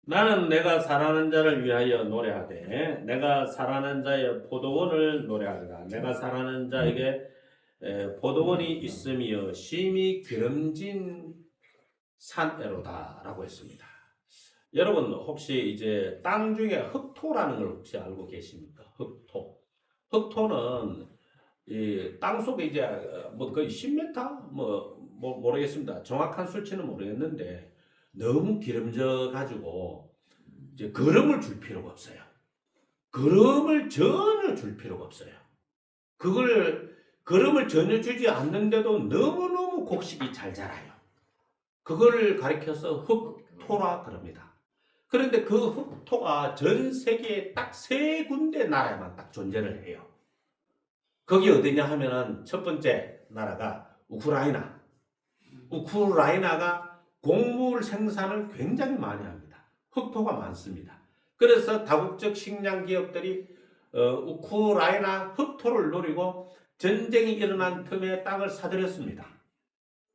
나는 내가 사랑하는 자를 위하여 노래하되 내가 사랑하는 자의 포도원을 노래하리라. 내가 사랑하는 자에게 포도원이 있으며 심히 기름진 산에로다라고 했습니다. 여러분 혹시 이제 땅 중에 흑토라는 걸 혹시 알고 계십니까? 흑토. 흑토는 이 땅 속에 이제 뭐 거의 10m 뭐 모르겠습니다. 정확한 수치는 모르겠는데 너무 기름져 가지고 이제 거름을 줄 필요가 없어요. 거름을 전혀 줄 필요가 없어요. 그걸 거름을 전혀 주지 않는데도 너무너무 곡식이 잘 자라요. 그거를 가리켜서 흑토라 그럽니다. 그런데 그 흑토가 전 세계에 딱 세 군데 나라에만 딱 존재를 해요. 거기 어디냐 하면은 첫 번째 나라가 우크라이나. 우크라이나가 곡물 생산을 굉장히 많이 합니다. 흑토가 많습니다. 그래서 다국적 식량 기업들이 우크라이나 흑토를 노리고 전쟁이 일어난 틈에 땅을 사들였습니다.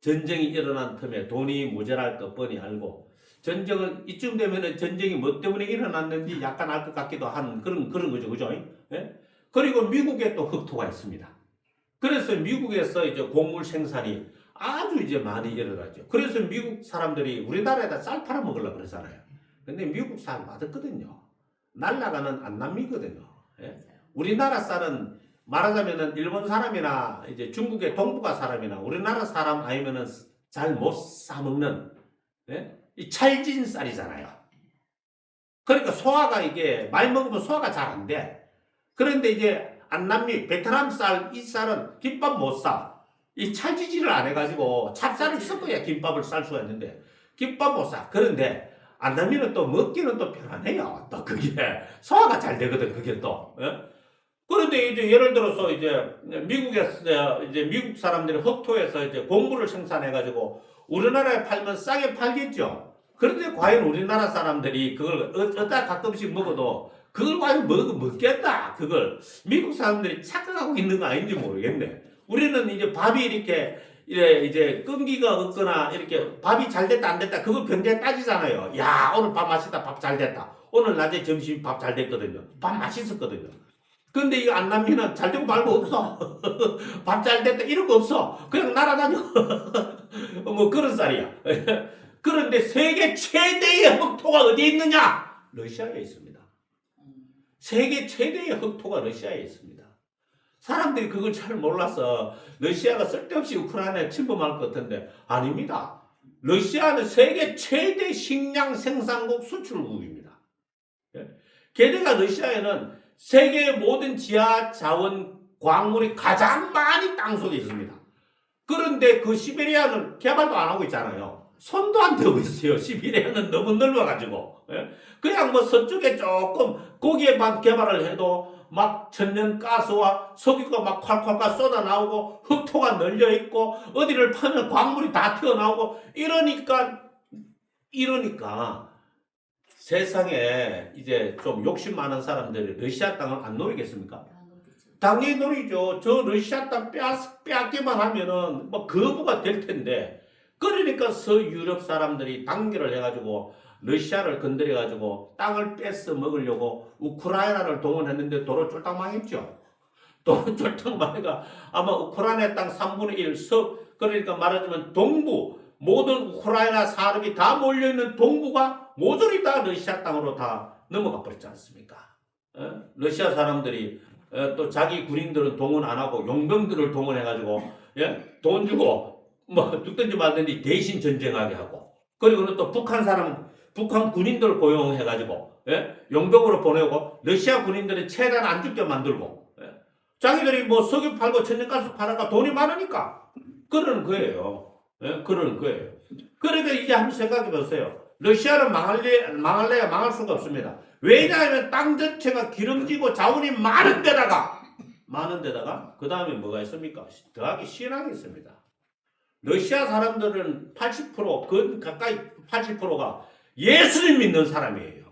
전쟁이 일어난 틈에 돈이 모자랄 것 뻔히 알고 전쟁은 이쯤 되면은 전쟁이 뭐 때문에 일어났는지 약간 알 것 같기도 한 그런 거죠, 그죠? 예? 그리고 미국에 또 흑토가 있습니다. 그래서 미국에서 이제 곡물 생산이 아주 이제 많이 일어나죠. 그래서 미국 사람들이 우리나라에다 쌀 팔아 먹으려고 그러잖아요. 근데 미국 쌀 맛없거든요. 날라가는 안남미거든요. 예? 우리나라 쌀은 말하자면은 일본 사람이나 이제 중국의 동북아 사람이나 우리나라 사람 아니면은 잘 못 사먹는 예? 이 찰진 쌀이잖아요. 그러니까 소화가 이게 많이 먹으면 소화가 잘 안 돼. 그런데 이제 안남미 베트남 쌀 이 쌀은 김밥 못 싸. 이 찰지지를 안 해가지고 찹쌀을 섞어야 김밥을 쌀 수가 있는데 김밥 못 싸. 그런데 안남미는 또 먹기는 또 편안해요. 또 그게 소화가 잘 되거든. 그게 또. 예? 그런데 이제 예를 들어서 이제 미국에서 이제 미국 사람들이 흑토에서 이제 곡물을 생산해가지고 우리나라에 팔면 싸게 팔겠죠. 그런데 과연 우리나라 사람들이 그걸 어디다 가끔씩 먹어도 그걸 과연 먹겠다. 그걸 미국 사람들이 착각하고 있는 거 아닌지 모르겠네. 우리는 이제 밥이 이렇게 이제 끈기가 없거나 이렇게 밥이 잘 됐다 안 됐다 그걸 굉장히 따지잖아요. 야 오늘 밥 맛있다 밥 잘 됐다. 오늘 낮에 점심 밥 잘 됐거든요. 밥 맛있었거든요. 근데 이거 안남미는 잘 되고 말고 없어. 밥 잘 됐다 이런 거 없어. 그냥 날아다녀. 뭐 그런 쌀이야. 그런데 세계 최대의 흑토가 어디에 있느냐? 러시아에 있습니다. 세계 최대의 흑토가 러시아에 있습니다. 사람들이 그걸 잘 몰라서 러시아가 쓸데없이 우크라이나에 침범할 것 같은데 아닙니다. 러시아는 세계 최대 식량 생산국 수출국입니다. 게다가 러시아에는 세계의 모든 지하 자원 광물이 가장 많이 땅속에 있습니다. 그런데 그 시베리아는 개발도 안 하고 있잖아요. 손도 안 대고 있어요. 시베리아는 너무 넓어가지고. 그냥 뭐 서쪽에 조금 거기에만 개발을 해도 막 천연 가스와 석유가 막 콸콸콸 쏟아 나오고 흑토가 널려 있고 어디를 파면 광물이 다 튀어나오고 이러니까 세상에 이제 좀 욕심 많은 사람들이 러시아 땅을 안 노리겠습니까? 당연히 노리죠. 저 러시아 땅 빼앗기만 하면은 뭐 거부가 될 텐데. 그러니까 서유럽 사람들이 단결을 해가지고 러시아를 건드려가지고 땅을 뺏어 먹으려고 우크라이나를 동원했는데 도로 쫄딱 망했죠. 도로 쫄딱 망해가 아마 우크라이나 땅 3분의 1 그러니까 말하자면 동부 모든 우크라이나 사람이 다 몰려있는 동부가 모조리 다 러시아 땅으로 다 넘어가 버렸지 않습니까? 러시아 사람들이 또 자기 군인들은 동원 안 하고 용병들을 동원해가지고 돈 주고 뭐 죽든지 말든지 대신 전쟁하게 하고 그리고는 또 북한 군인들 고용해가지고 용병으로 보내고 러시아 군인들이 최대한 안 죽게 만들고 자기들이 뭐 석유 팔고 천연가스 팔아가 돈이 많으니까 그러는 거예요. 그러는 거예요. 그러니까 이제 한번 생각해 보세요. 러시아는 망할래야 망할 수가 없습니다. 왜냐하면 땅 전체가 기름지고 자원이 많은 데다가 그 다음에 뭐가 있습니까? 더하기 신앙이 있습니다. 러시아 사람들은 80% 가까이 80%가 예수를 믿는 사람이에요.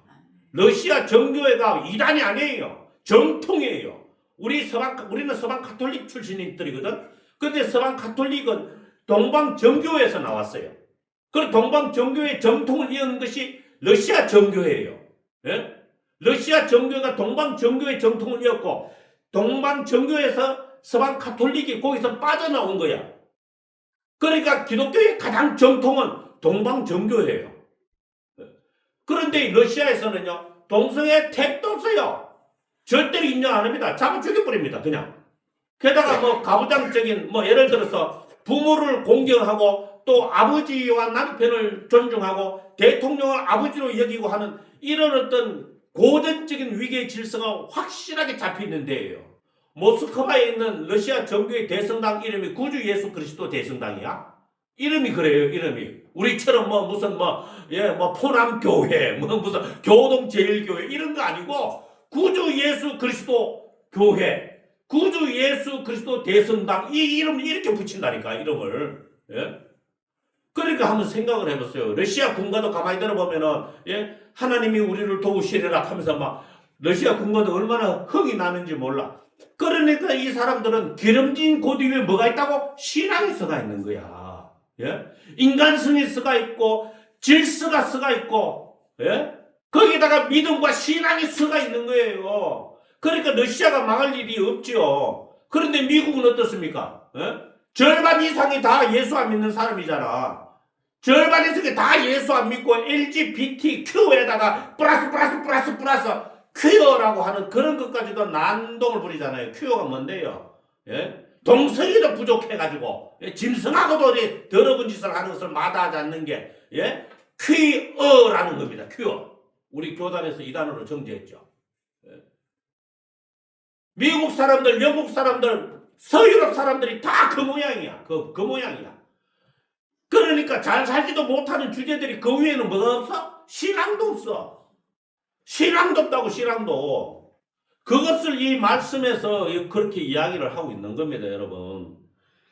러시아 정교회가 이단이 아니에요. 정통이에요. 우리는 서방 가톨릭 출신들이거든. 근데 서방 가톨릭은 동방 정교회에서 나왔어요. 그 동방 정교의 정통을 이은 것이 러시아 정교회예요. 예? 러시아 정교회가 동방 정교의 정통을 이었고 동방 정교에서 서방 카톨릭이 거기서 빠져나온 거야. 그러니까 기독교의 가장 정통은 동방 정교회예요. 그런데 러시아에서는요, 동성애 택도 없어요. 절대로 인정 안 합니다. 잡아 죽여버립니다. 그냥. 게다가 뭐 가부장적인 뭐 예를 들어서 부모를 공경하고 또 아버지와 남편을 존중하고 대통령을 아버지로 여기고 하는 이런 어떤 고전적인 위계 질서가 확실하게 잡혀 있는 데예요. 모스크바에 있는 러시아 정교의 대성당 이름이 구주 예수 그리스도 대성당이야. 이름이 그래요. 이름이 우리처럼 뭐 무슨 뭐 포남교회 뭐 무슨 교동제일교회 이런 거 아니고 구주 예수 그리스도 교회, 구주 예수 그리스도 대성당 이 이름을 이렇게 붙인다니까 이름을. 예? 그러니까 한번 생각을 해보세요. 러시아 군가도 가만히 들어보면은 예? 하나님이 우리를 도우시리라 하면서 막 러시아 군가도 얼마나 흥이 나는지 몰라. 그러니까 이 사람들은 기름진 고디 위에 뭐가 있다고? 신앙이 서가 있는 거야. 예? 인간성이 서가 있고 질서가 서가 있고 예? 거기다가 믿음과 신앙이 서가 있는 거예요. 그러니까 러시아가 망할 일이 없지요. 그런데 미국은 어떻습니까? 예? 절반 이상이 다 예수 안 믿는 사람이잖아. 절반 이상이 다 예수 안 믿고 LGBTQ에다가 플러스 퀴어라고 하는 그런 것까지도 난동을 부리잖아요. 퀴어가 뭔데요? 예? 동성애도 부족해가지고 짐승하고도 더러운 짓을 하는 것을 마다하지 않는 게 예? 퀴어라는 겁니다. 퀴어. 우리 교단에서 이 단어로 정제했죠. 예? 미국 사람들, 영국 사람들, 서유럽 사람들이 다 그 모양이야. 그 모양이야. 그러니까 잘 살지도 못하는 주제들이 그 위에는 뭐가 없어? 신앙도 없어. 신앙도 없다고 신앙도. 그것을 이 말씀에서 그렇게 이야기를 하고 있는 겁니다, 여러분.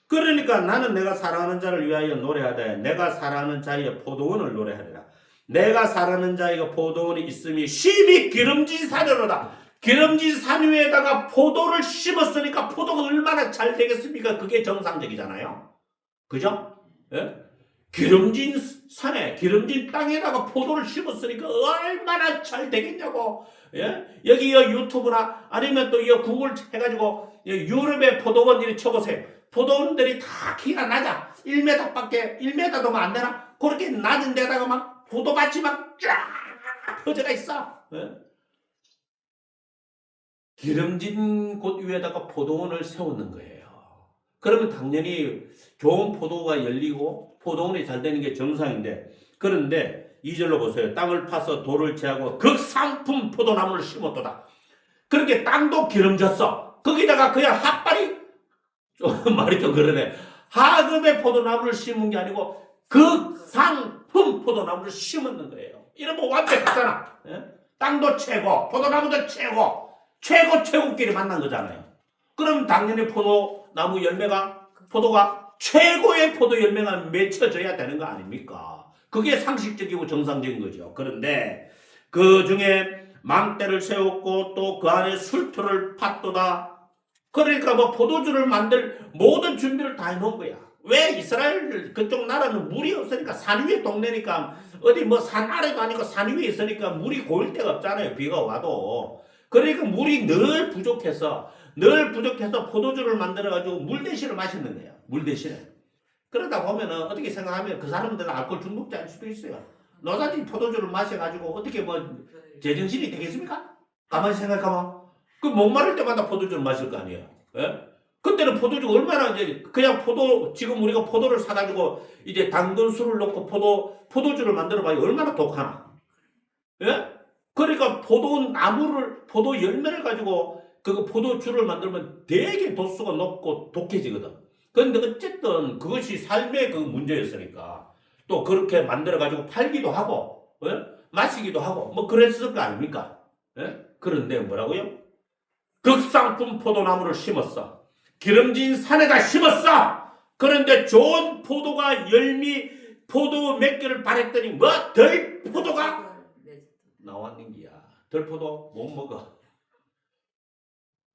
그러니까 나는 내가 사랑하는 자를 위하여 노래하되 내가 사랑하는 자의 포도원을 노래하리라. 내가 사랑하는 자에게 포도원이 있음이 심히 기름진 산이로다. 기름진 산 위에다가 포도를 심었으니까 포도가 얼마나 잘 되겠습니까? 그게 정상적이잖아요. 그죠? 예? 기름진 산에 기름진 땅에다가 포도를 심었으니까 얼마나 잘 되겠냐고. 예? 여기 유튜브나 아니면 또 구글 해가지고 유럽의 포도원 이렇게 쳐보세요. 포도원들이 다 키가 낮아. 1m밖에 1m도 안 되나? 그렇게 낮은 데다가 막 포도밭이 막 쫙 퍼져가 있어. 예? 기름진 곳 위에다가 포도원을 세우는 거예요. 그러면 당연히 좋은 포도가 열리고 포도원이 잘 되는 게 정상인데, 그런데 2절로 보세요. 땅을 파서 돌을 제하고 극상품 포도나무를 심었도다. 그렇게 땅도 기름졌어. 거기다가 그냥 핫발이 말이 좀 그러네. 하급의 포도나무를 심은 게 아니고 극상품 포도나무를 심었는 거예요. 이러면 완벽하잖아. 예? 땅도 최고, 포도나무도 최고, 최고끼리 만난 거잖아요. 그럼 당연히 포도나무 열매가, 포도가 최고의 포도 열매가 맺혀져야 되는 거 아닙니까? 그게 상식적이고 정상적인 거죠. 그런데 그 중에 망대를 세웠고 또 그 안에 술토를 팠도다. 그러니까 뭐 포도주를 만들 모든 준비를 다 해놓은 거야. 왜? 이스라엘 그쪽 나라는 물이 없으니까, 산 위에 동네니까, 어디 뭐 산 아래도 아니고 산 위에 있으니까 물이 고일 데가 없잖아요. 비가 와도. 그러니까 물이 늘 부족해서 포도주를 만들어가지고 물 대신을 마시는 거야. 물 대신에. 그러다 보면은 어떻게 생각하면 그 사람들은 알코올 중독자일 수도 있어요. 노자진 포도주를 마셔가지고 어떻게 뭐 제정신이 되겠습니까? 가만히 생각하면. 그 목마를 때마다 포도주를 마실 거 아니에요. 예? 그때는 포도주가 얼마나 이제 그냥 지금 우리가 포도를 사가지고 이제 당근 술을 넣고 포도주를 만들어봐야 얼마나 독하나. 예? 그러니까 포도 열매를 가지고 그 포도주를 만들면 되게 도수가 높고 독해지거든. 그런데 어쨌든 그것이 삶의 그 문제였으니까 또 그렇게 만들어가지고 팔기도 하고, 예? 마시기도 하고, 뭐 그랬을 거 아닙니까? 예? 그런데 뭐라고요? 극상품 포도나무를 심었어. 기름진 산에다 심었어. 그런데 좋은 포도가 포도 몇 개를 발했더니 뭐 덜 포도가 나왔는 기야. 덜 포도 못 먹어.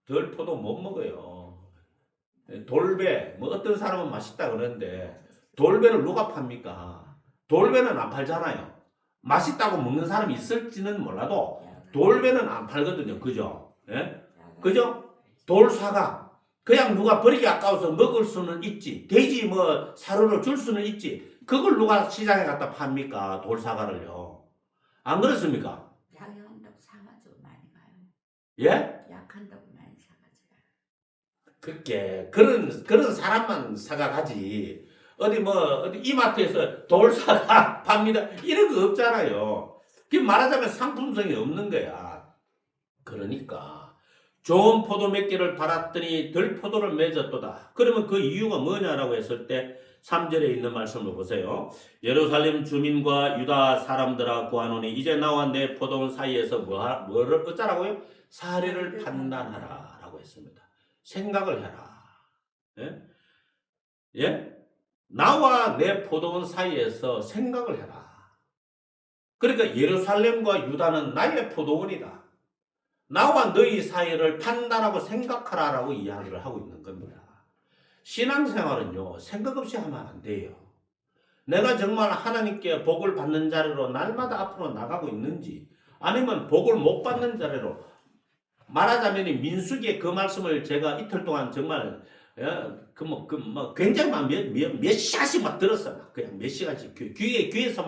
덜 포도 못 먹어요. 돌배, 뭐 어떤 사람은 맛있다 그러는데 돌배를 누가 팝니까? 돌배는 안 팔잖아요. 맛있다고 먹는 사람이 있을지는 몰라도 돌배는 안 팔거든요. 그죠? 예? 그죠? 돌사과. 그냥 누가 버리기 아까워서 먹을 수는 있지. 돼지 뭐 사료로 줄 수는 있지. 그걸 누가 시장에 갖다 팝니까? 돌사과를요. 안 그렇습니까? 약한다고 사가지고 많이 가요. 예? 약한다고 많이 사가지고. 그렇게 그런 사람만 사과 가지. 어디 이마트에서 돌사과 팝니다. 이런 거 없잖아요. 그 말하자면 상품성이 없는 거야. 그러니까 좋은 포도 몇 개를 팔았더니 덜 포도를 맺었도다. 그러면 그 이유가 뭐냐라고 했을 때 3절에 있는 말씀을 보세요. 예루살렘 주민과 유다 사람들아 구하노니 이제 나와 내 포도원 사이에서 뭐를 어쩌라고요? 사례를 판단하라 라고 했습니다. 생각을 해라. 예? 예? 나와 내 포도원 사이에서 생각을 해라. 그러니까 예루살렘과 유다는 나의 포도원이다. 나와 너희 사이를 판단하고 생각하라라고 이야기를 하고 있는 겁니다. 신앙생활은요, 생각 없이 하면 안 돼요. 내가 정말 하나님께 복을 받는 자리로 날마다 앞으로 나가고 있는지, 아니면 복을 못 받는 자리로, 말하자면 민수기의 그 말씀을 제가 이틀 동안 정말 굉장히 몇 시간씩 막 들었어요. 그냥 몇 시간씩 귀에서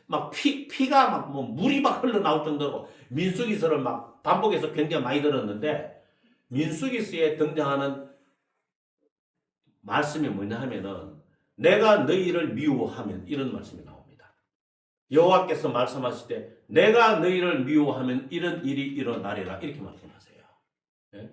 막 피가 막 물이 막 흘러나올 정도로 민수기서를 막 반복해서 굉장히 많이 들었는데, 민수기서에 등장하는 말씀이 뭐냐 하면은 내가 너희를 미워하면 이런 말씀이 나옵니다. 여호와께서 말씀하실 때 내가 너희를 미워하면 이런 일이 일어나리라 이렇게 말씀하세요. 네?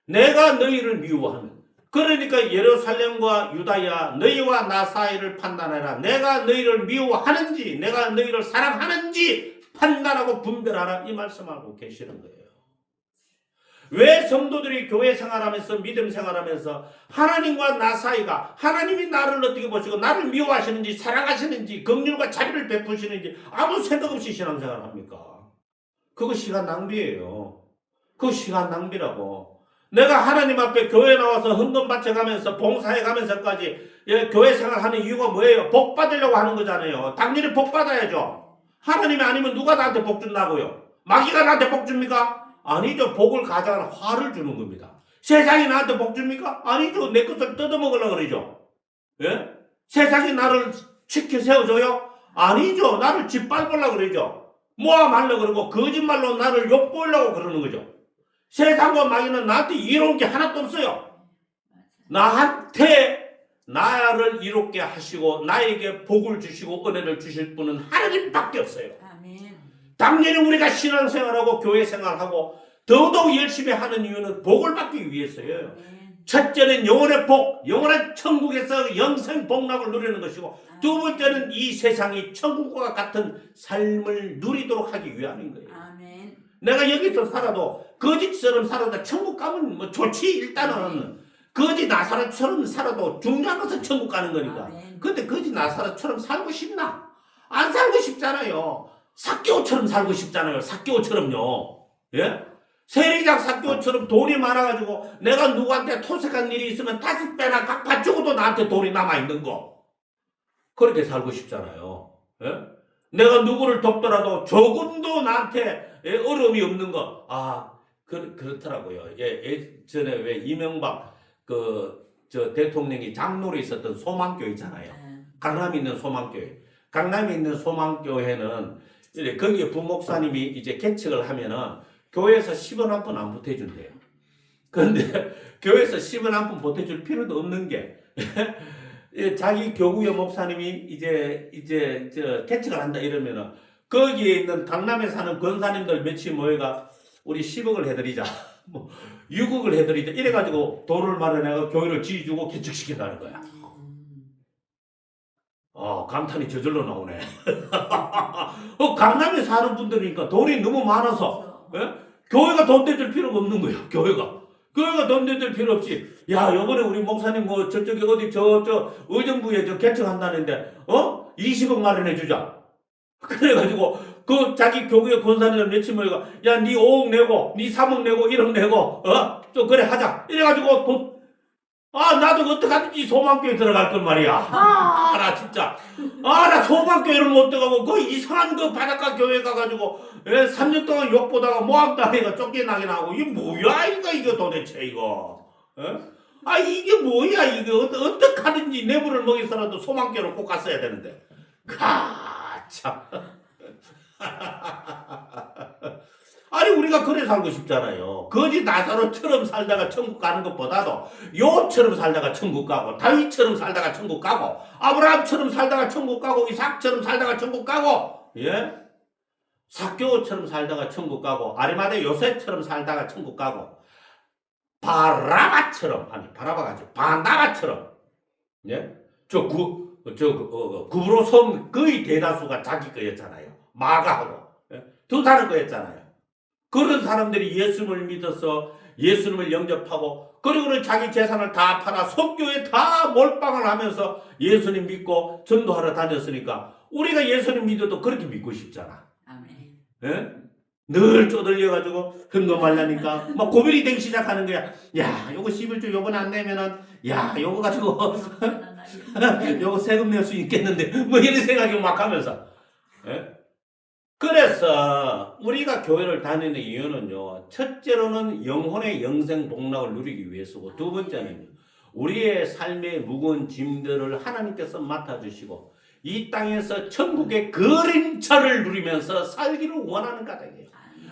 내가 너희를 미워하면, 그러니까 예루살렘과 유다야 너희와 나 사이를 판단해라. 내가 너희를 미워하는지 내가 너희를 사랑하는지 판단하고 분별하라 이 말씀하고 계시는 거예요. 왜 성도들이 교회 생활하면서 믿음 생활하면서 하나님과 나 사이가, 하나님이 나를 어떻게 보시고 나를 미워하시는지 사랑하시는지 긍휼과 자비를 베푸시는지 아무 생각 없이 신앙생활을 합니까? 그거 시간 낭비예요. 그거 시간 낭비라고. 내가 하나님 앞에 교회 나와서 헌금 바쳐가면서 봉사해 가면서까지 교회 생활하는 이유가 뭐예요? 복 받으려고 하는 거잖아요. 당연히 복 받아야죠. 하나님이 아니면 누가 나한테 복 준다고요? 마귀가 나한테 복 줍니까? 아니죠. 복을 가져가는 화를 주는 겁니다. 세상이 나한테 복 줍니까? 아니죠. 내 것을 뜯어먹으려고 그러죠. 예? 세상이 나를 치켜 세워줘요? 아니죠. 나를 짓밟으려고 그러죠. 모함하려고 그러고 거짓말로 나를 욕보이려고 그러는 거죠. 세상과 마귀는 나한테 이로운 게 하나도 없어요. 나한테 나를 이롭게 하시고 나에게 복을 주시고 은혜를 주실 분은 하나님밖에 없어요. 아멘. 당연히 우리가 신앙생활하고 교회 생활하고 더더욱 열심히 하는 이유는 복을 받기 위해서예요. 첫째는 영혼의 복, 영원한 천국에서 영생 복락을 누리는 것이고, 두 번째는 이 세상이 천국과 같은 삶을 누리도록 하기 위함인 거예요. 아멘. 내가 여기서 살아도 거짓처럼 살아도 천국 가면 뭐 좋지. 일단은 거짓 나사렛처럼 살아도 중요한 것은 천국 가는 거니까. 근데 거짓 나사렛처럼 살고 싶나? 안 살고 싶잖아요. 삭개오처럼 살고 싶잖아요. 삭개오처럼요. 예? 세리장 삭개오처럼 돈이 많아가지고 내가 누구한테 토색한 일이 있으면 5배나 각 받주고도 나한테 돈이 남아있는 거. 그렇게 살고 싶잖아요. 예? 내가 누구를 돕더라도 조금도 나한테 어려움이 없는 거. 그렇더라고요. 예전에 왜 이명박 저 대통령이 장로로 있었던 소망교회 있잖아요. 강남에 있는 소망교회. 강남에 있는 소망교회는 거기에 부목사님이 이제 개척을 하면은 교회에서 10원 한 푼 안 보태준대요. 그런데 교회에서 10원 한 푼 보태줄 필요도 없는 게 자기 교구의 목사님이 이제 저 개척을 한다 이러면은 거기에 있는 강남에 사는 권사님들 며칠 모여가 우리 10억을 해드리자, 뭐 6억을 해드리자 이래가지고 돈을 마련해서 교회를 지어주고 개척시킨다는 거야. 감탄이 저절로 나오네. 강남에 사는 분들이니까 돈이 너무 많아서 교회가 돈 대줄 필요가 없는 거야. 교회가 돈 대줄 필요 없이, 야, 요번에 우리 목사님 뭐 저쪽에 어디 저 의정부에 저 개척한다는데 20억 마련해 주자. 그래가지고 그 자기 교회 권사님들 며칠 모여가, 야, 니 5억 내고 니 3억 내고 1억 내고 좀 그래 하자. 이래가지고 나도 어떡하든지 소망교회 들어갈 걸 말이야. 나 진짜. 나 소망교회를 못 들어가고, 그 이상한 그 바닷가 교회 가가지고, 3년 동안 욕보다가 모함당해가 쫓겨나긴 하고, 이게 뭐야, 이거 도대체, 이거. 이게 뭐야, 이거. 어떡하든지 내부를 먹여서라도 소망교회를 꼭 갔어야 되는데. 참. 아니 우리가 그래 살고 싶잖아요. 거지 나사로처럼 살다가 천국 가는 것보다도 요처럼 살다가 천국 가고, 다윗처럼 살다가 천국 가고, 아브라함처럼 살다가 천국 가고, 이삭처럼 살다가 천국 가고, 삭개오처럼 살다가 천국 가고, 아리마대 요셉처럼 살다가 천국 가고, 바라바처럼, 아니 바라바가 아니죠, 바나바처럼, 구브로 섬 거의 대다수가 자기 거였잖아요. 마가하고 두 다른 거였잖아요. 그런 사람들이 예수님을 믿어서 예수님을 영접하고, 그리고는 자기 재산을 다 팔아 선교에 다 몰빵을 하면서 예수님 믿고 전도하러 다녔으니까 우리가 예수님 믿어도 그렇게 믿고 싶잖아. 아멘. 늘 쪼들려가지고 흥금하려니까 막 고민이 되기 시작하는 거야. 야, 요거 11조 요번에 안 내면은, 야, 요거 가지고 요거 세금 낼 수 있겠는데, 뭐 이런 생각이 막 하면서. 그래서 우리가 교회를 다니는 이유는요, 첫째로는 영혼의 영생 복락을 누리기 위해서고, 두 번째는 우리의 삶의 무거운 짐들을 하나님께서 맡아주시고 이 땅에서 천국의 그림자를 누리면서 살기를 원하는 까닭이에요.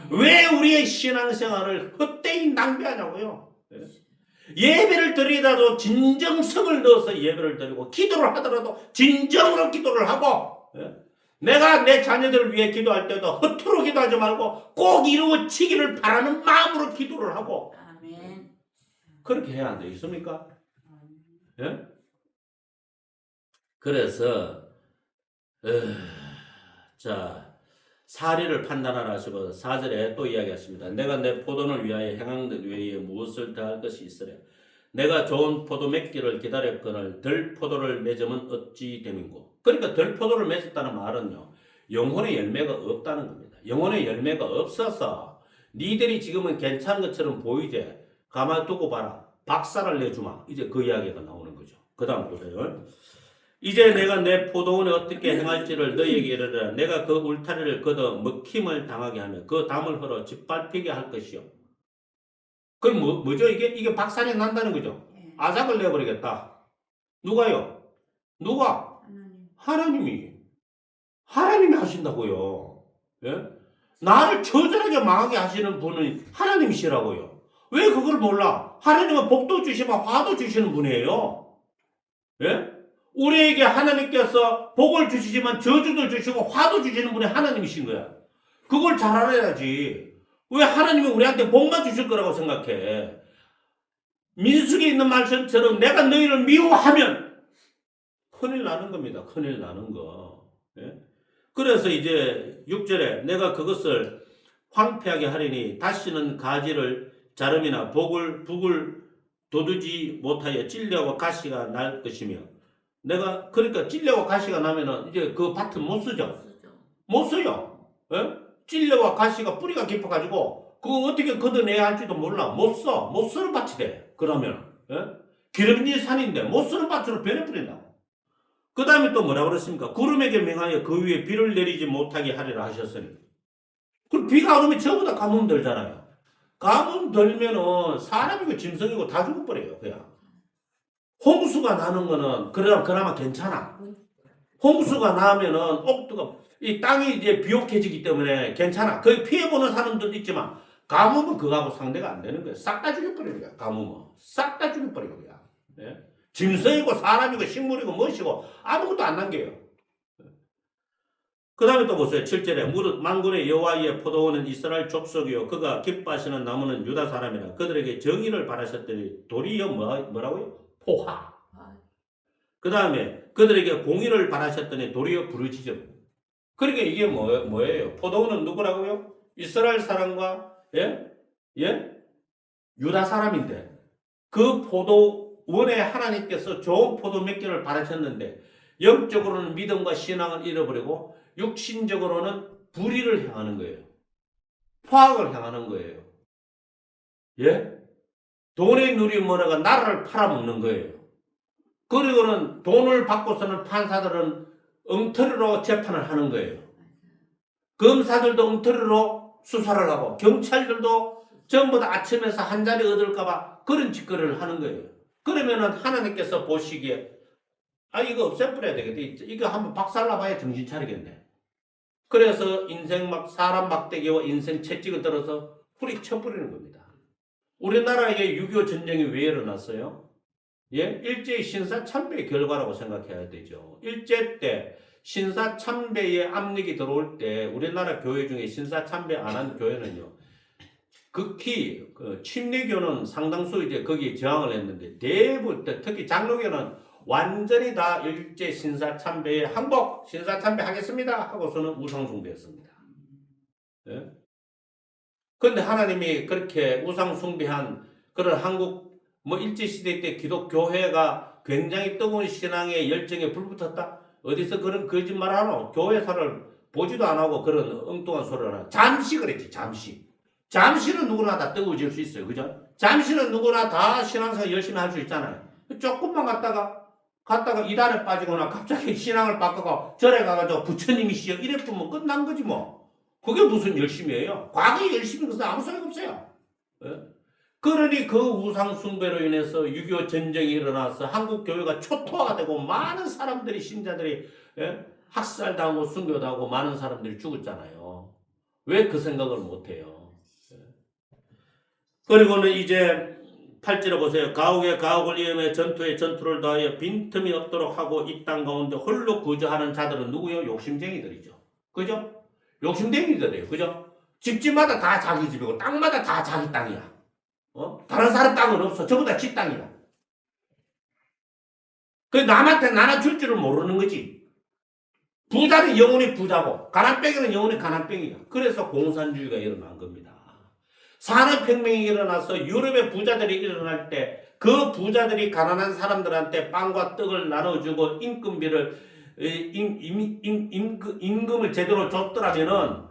왜 우리의 신앙생활을 헛되이 낭비하냐고요. 예배를 드리더라도 진정성을 넣어서 예배를 드리고, 기도를 하더라도 진정으로 기도를 하고, 내가 내 자녀들을 위해 기도할 때도 허투루 기도하지 말고 꼭 이루어지기를 바라는 마음으로 기도를 하고, 아멘. 그렇게 해야 안 되겠습니까? 그래서 자, 사리를 판단하라 하시고 4절에 또 이야기하십니다. 내가 내 포도를 위하여 행한 외에 무엇을 더할 것이 있으랴. 내가 좋은 포도 맺기를 기다렸거늘 덜 포도를 맺으면 어찌 됨인고. 그러니까 덜 포도를 맺었다는 말은요, 영혼의 열매가 없다는 겁니다. 영혼의 열매가 없어서 니들이 지금은 괜찮은 것처럼 보이지, 가만두고 봐라, 박살을 내주마, 이제 그 이야기가 나오는 거죠. 그 다음 보세요. 이제 내가 내 포도원에 어떻게 행할지를 너희에게 이르리라. 내가 그 울타리를 걷어 먹힘을 당하게 하며 그 담을 헐어 짓밟히게 할 것이요. 그럼 뭐죠? 이게 박살이 난다는 거죠. 아작을 내버리겠다. 누가요? 누가? 하나님이 하신다고요. 나를 처절하게 망하게 하시는 분은 하나님이시라고요. 왜 그걸 몰라? 하나님은 복도 주시고 화도 주시는 분이에요. 우리에게 하나님께서 복을 주시지만 저주도 주시고 화도 주시는 분이 하나님이신 거야. 그걸 잘 알아야지. 왜 하나님이 우리한테 복만 주실 거라고 생각해? 민수기에 있는 말씀처럼 내가 너희를 미워하면 큰일 나는 겁니다. 큰일 나는 거. 그래서 이제 6절에 내가 그것을 황폐하게 하리니 다시는 가지를 자름이나 북을 돋우지 못하여 찔려와 가시가 날 것이며, 내가 그러니까 찔려와 가시가 나면은 이제 그 밭은 못 쓰죠. 못 써요. 찔려와 가시가 뿌리가 깊어가지고 그거 어떻게 걷어내야 할지도 몰라. 못 쓰는 밭이 돼. 그러면 기름진 산인데 못 쓰는 밭으로 변해버린다. 그 다음에 또 뭐라 그랬습니까? 구름에게 명하여 그 위에 비를 내리지 못하게 하리라 하셨으니, 그럼 비가 안 오면 전부 다 가뭄 들잖아요. 가뭄 들면은 사람이고 짐승이고 다 죽어버려요. 그냥 홍수가 나는 거는 그나마 괜찮아. 홍수가 나면은 옥토가 이 땅이 이제 비옥해지기 때문에 괜찮아. 거의 피해보는 사람들도 있지만, 가뭄은 그거하고 상대가 안 되는 거예요. 싹 다 죽여버리는 거야. 가뭄은 싹 다 죽여버리는 거야. 짐승이고 사람이고 식물이고 무엇이고 아무것도 안 남겨요. 그 다음에 또 보세요. 7절에 무릇 만군의 여호와의 포도원은 이스라엘 족속이요 그가 기뻐하시는 나무는 유다 사람이라. 그들에게 정의를 바라셨더니 도리어 뭐라고요? 포화. 그 다음에 그들에게 공의를 바라셨더니 도리어 부르짖음. 그러니까 이게 뭐예요? 포도원은 누구라고요? 이스라엘 사람과 유다 사람인데, 그 포도원에 하나님께서 좋은 포도 몇 개를 바라셨는데 영적으로는 믿음과 신앙을 잃어버리고 육신적으로는 불의를 향하는 거예요. 포악을 향하는 거예요. 돈의 누리머리가 나라를 팔아먹는 거예요. 그리고는 돈을 받고서는 판사들은 엉터리로 재판을 하는 거예요. 검사들도 엉터리로 수사를 하고 경찰들도 전부 다 아침에서 한 자리 얻을까봐 그런 짓거리를 하는 거예요. 그러면은 하나님께서 보시기에 이거 없애버려야 되겠다. 이거 한번 박살나봐야 정신 차리겠네. 그래서 인생 막 사람 막대기와 인생 채찍을 들어서 후리쳐버리는 겁니다. 우리나라에 6.25 전쟁이 왜 일어났어요? 예? 일제의 신사참배의 결과라고 생각해야 되죠. 일제 때 신사참배의 압력이 들어올 때 우리나라 교회 중에 신사참배 안 한 교회는요. 극히 침례교는 상당수 이제 거기에 저항을 했는데 대부분 특히 장로교는 완전히 다 일제 신사참배에 항복 신사참배 하겠습니다 하고서는 우상숭배했습니다. 예? 그런데 하나님이 그렇게 우상숭배한 그런 한국 일제시대 때 기독교회가 굉장히 뜨거운 신앙의 열정에 불붙었다? 어디서 그런 거짓말을 하노? 교회사를 보지도 안 하고 그런 엉뚱한 소리를 하나. 잠시 그랬지, 잠시. 잠시는 누구나 다 뜨거워질 수 있어요. 그죠? 잠시는 누구나 다 신앙생활 열심히 할 수 있잖아요. 조금만 갔다가 이단에 빠지거나 갑자기 신앙을 바꾸고 절에 가가지고 부처님이시여 이래 보면 끝난 거지 뭐. 그게 무슨 열심이에요? 과거에 열심인 것은 아무 소용이 없어요. 예? 그러니 그 우상숭배로 인해서 6.25 전쟁이 일어나서 한국 교회가 초토화가 되고 많은 사람들이 신자들이 학살당하고 순교당하고 많은 사람들이 죽었잖아요. 왜 그 생각을 못해요? 그리고는 이제 8절에 보세요. 가옥에 가옥을 이으며 전투에 전투를 더하여 빈틈이 없도록 하고 이 땅 가운데 홀로 거주하는 자들은 누구요? 욕심쟁이들이죠. 그죠? 욕심쟁이들이에요. 그죠? 집집마다 다 자기 집이고 땅마다 다 자기 땅이야. 다른 사람 땅은 없어. 전부 다 지 땅이야. 그 남한테 나눠줄 줄을 모르는 거지. 부자는 영원히 부자고 가난뱅이는 영원히 가난뱅이야. 그래서 공산주의가 일어난 겁니다. 산업혁명이 일어나서 유럽의 부자들이 일어날 때 그 부자들이 가난한 사람들한테 빵과 떡을 나눠주고 임금을 제대로 줬더라면은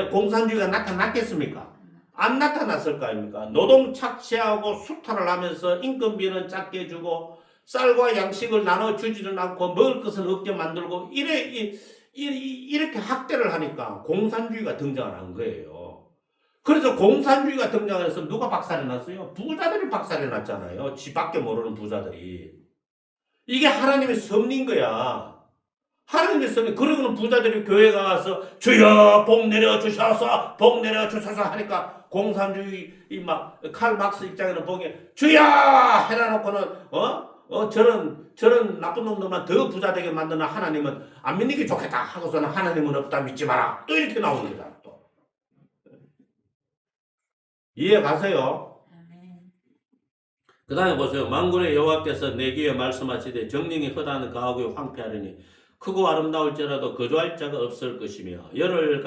공산주의가 나타났겠습니까? 안 나타났을 거 아닙니까? 노동 착취하고 수탈을 하면서 임금비는 작게 주고 쌀과 양식을 나눠주지는 않고 먹을 것은 없게 만들고 이렇게 학대를 하니까 공산주의가 등장을 한 거예요. 그래서 공산주의가 등장해서 누가 박살이 났어요? 부자들이 박살이 났잖아요. 지밖에 모르는 부자들이. 이게 하나님의 섭리인 거야. 하나님의 섭리. 그러고는 부자들이 교회 가서 주여 복 내려 주셔서 복 내려 주셔서 하니까 공산주의 칼 막스 입장에는 보기에 주여 해놔놓고는 저런 나쁜 놈들만 더 부자 되게 만드는 하나님은 안 믿는 게 좋겠다 하고서는 하나님은 없다 믿지 마라. 또 이렇게 나오는 거다. 또. 이해 가세요? 그 다음에 보세요. 만군의 여호와께서 내 귀에 말씀하시되 정령이 허다한 가옥이 황폐하리니 크고 아름다울지라도 거주할 자가 없을 것이며 열을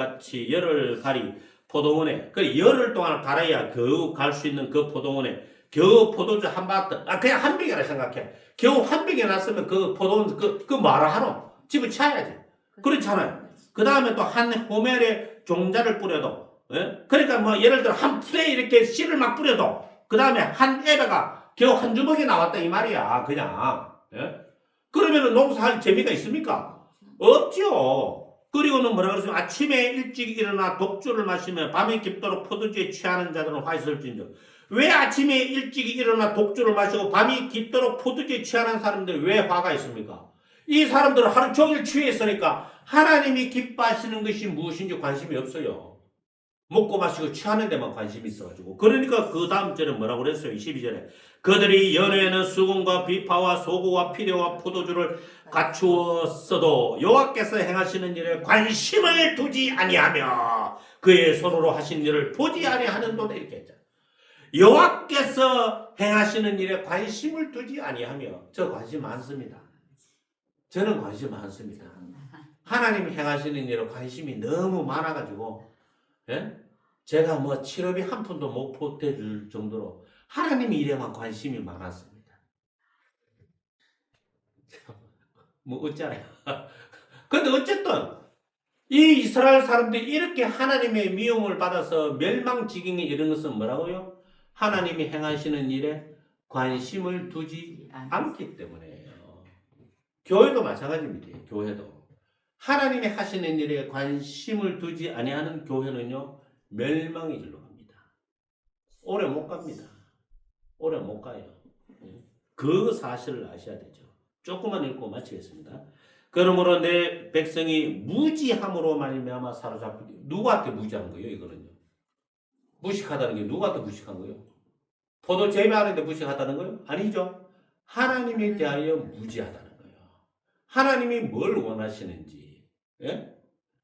가리 포도원에 그 열흘 동안 갈아야 겨우 갈 수 있는 그 포도원에 겨우 포도주 한 바트 그냥 한 병이라 생각해. 겨우 한 병이 났으면 그 포도원 그 뭐라 하노? 집을 쳐야지. 그렇잖아요. 그 다음에 또 한 호멜에 종자를 뿌려도 그러니까 예를 들어 한 풀에 이렇게 씨를 막 뿌려도 그 다음에 한 에베가 겨우 한 주먹이 나왔다 이 말이야. 그냥 그러면은 농사할 재미가 있습니까? 없죠. 그리고는 뭐라 그러시면 아침에 일찍 일어나 독주를 마시며 밤에 깊도록 포도주에 취하는 자들은 화 있을진저. 왜 아침에 일찍 일어나 독주를 마시고 밤이 깊도록 포도주에 취하는 사람들이 왜 화가 있습니까? 이 사람들은 하루 종일 취해 있으니까 하나님이 기뻐하시는 것이 무엇인지 관심이 없어요. 먹고 마시고 취하는 데만 관심이 있어가지고. 그러니까 그 다음 절에 뭐라고 그랬어요? 12절에 그들이 연회에는 수금과 비파와 소고와 피레와 포도주를 갖추었어도 여호와께서 행하시는 일에 관심을 두지 아니하며 그의 손으로 하신 일을 보지 아니하는도다 이렇게 했잖아요. 여호와께서 행하시는 일에 관심을 두지 아니하며 저 관심 많습니다. 저는 관심 많습니다. 하나님이 행하시는 일에 관심이 너무 많아가지고 제가 치료비 한 푼도 못 보태줄 정도로 하나님 일에만 관심이 많았습니다. 어쩌래요. 근데 어쨌든 이 이스라엘 사람들이 이렇게 하나님의 미움을 받아서 멸망지경에 이른 것은 뭐라고요? 하나님이 행하시는 일에 관심을 두지 않기 때문에요. 교회도 마찬가지입니다. 교회도 하나님이 하시는 일에 관심을 두지 아니하는 교회는요 멸망의 길로 갑니다. 오래 못 갑니다. 오래 못 가요. 그 사실을 아셔야 되죠. 조금만 읽고 마치겠습니다. 그러므로 내 백성이 무지함으로 말미암아 사로잡히기. 누구한테 무지한 거예요? 이거는요. 무식하다는 게 누구한테 무식한 거예요? 포도 재배하는데 무식하다는 거예요? 아니죠. 하나님에 대하여 무지하다는 거예요. 하나님이 뭘 원하시는지, 예?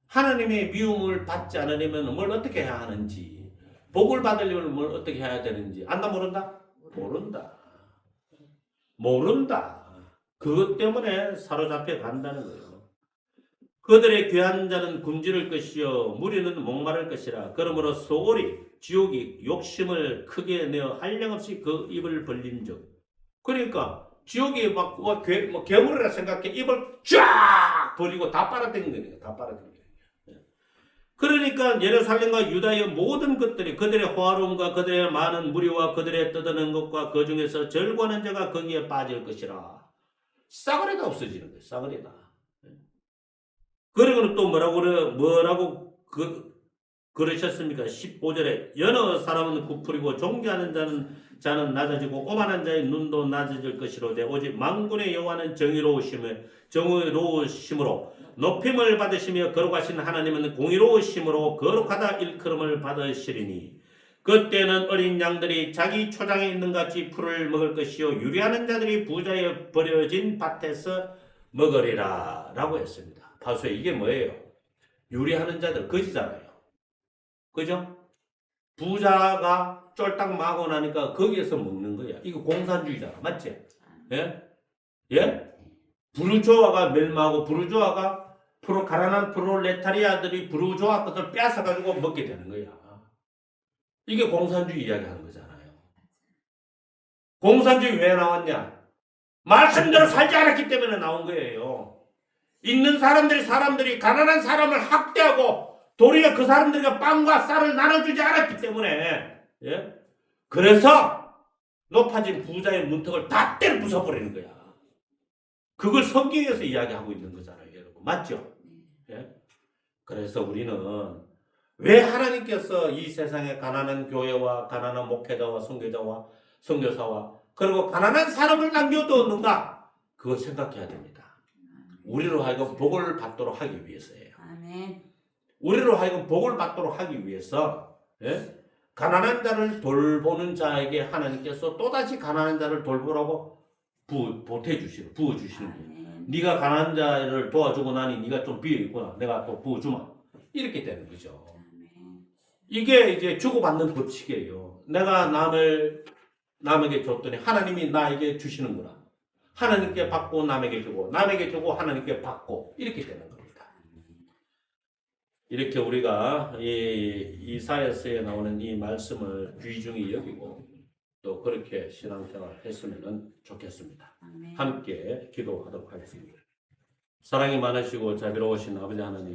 하나님의 미움을 받지 않으려면 뭘 어떻게 해야 하는지, 복을 받으려면 뭘 어떻게 해야 되는지 안다 모른다? 모른다. 모른다. 그것 때문에 사로잡혀 간다는 거예요. 그들의 귀한 자는 굶주릴 것이요 무리는 목마를 것이라. 그러므로 소홀히 지옥이 욕심을 크게 내어 한량없이 그 입을 벌린즉. 그러니까 지옥이 막 괴물이라 생각해 입을 쫙 벌리고 다 빨아들이는 거예요. 다 빨아들이는 거예요. 그러니까 예루살렘과 유다의 모든 것들이 그들의 호화로움과 그들의 많은 무리와 그들의 떠드는 것과 그 중에서 절구하는 자가 거기에 빠질 것이라. 싸그리다 없어지는 거예요. 싸그리다. 그리고 또 뭐라고 그러셨습니까? 15절에 여러 사람은 부풀이고 존귀하는 자는 낮아지고 오만한 자의 눈도 낮아질 것이로되 오직 만군의 여호와는 정의로우심으로 높임을 받으시며 거룩하신 하나님은 공의로우심으로 거룩하다 일컬음을 받으시리니 그때는 어린 양들이 자기 초장에 있는 같이 풀을 먹을 것이요 유리하는 자들이 부자의 버려진 밭에서 먹으리라 라고 했습니다. 파수에 이게 뭐예요? 유리하는 자들 거지잖아요. 그죠? 부자가 쫄딱 마고 나니까 거기에서 먹는 거야. 이거 공산주의잖아. 맞지? 예? 예? 부르주아가 멸망하고 부르주아가 가난한 프롤레타리아들이 부르주아 것을 뺏어가지고 먹게 되는 거야. 이게 공산주의 이야기하는 거잖아요. 공산주의 왜 나왔냐? 말씀대로 살지 않았기 때문에 나온 거예요. 있는 사람들이 가난한 사람을 학대하고 도리어 그 사람들과 빵과 쌀을 나눠주지 않았기 때문에 예? 그래서 높아진 부자의 문턱을 다 때려 부숴버리는 거야. 그걸 성경에서 이야기하고 있는 거잖아요. 여러분 맞죠? 예? 그래서 우리는 왜 하나님께서 이 세상에 가난한 교회와 가난한 목회자와 선교자와 선교사와 그리고 가난한 사람을 남겨두었는가? 그걸 생각해야 됩니다. 우리로 하여금 복을 받도록 하기 위해서예요. 아멘. 우리로 하여금 복을 받도록 하기 위해서 예? 가난한 자를 돌보는 자에게 하나님께서 또다시 가난한 자를 돌보라고 보태주시는 거예요. 네가 가난한 자를 도와주고 나니 네가 좀 비어있구나. 내가 또 부어주마. 이렇게 되는 거죠. 이게 이제 주고받는 법칙이에요. 내가 남에게 줬더니 하나님이 나에게 주시는구나. 하나님께 받고 남에게 주고 남에게 주고 하나님께 받고 이렇게 되는 겁니다. 이렇게 우리가 이사야서에 나오는 이 말씀을 귀중히 여기고 또 그렇게 신앙생활을 했으면 좋겠습니다. 함께 기도하도록 하겠습니다. 사랑이 많으시고 자비로우신 아버지 하나님